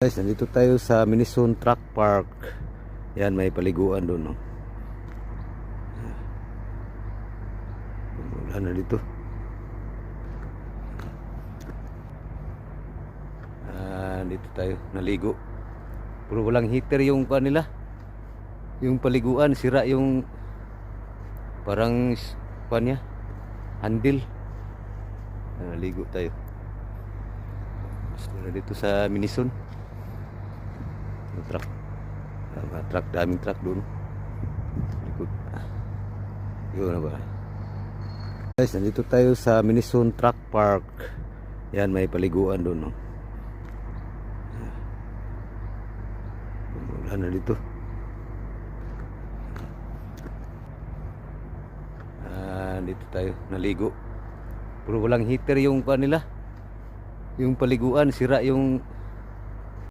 Guys, nandito tayo sa Minison Truck Park. Yan, may paliguan doon, no? Wala na dito. Dito tayo, naligo. Pero walang heater yung kanila. Yung paliguan, sira yung parang niya, handle. Naligo tayo. Dito sa Minison. Truck, daming truck doon. Likod. Yun na ba? Guys, nandito tayo sa Minison Truck Park. Yan, may paliguan doon, no? Wala na dito. Dito tayo, naligo. Pero walang heater yung kanila. Yung paliguan, sira yung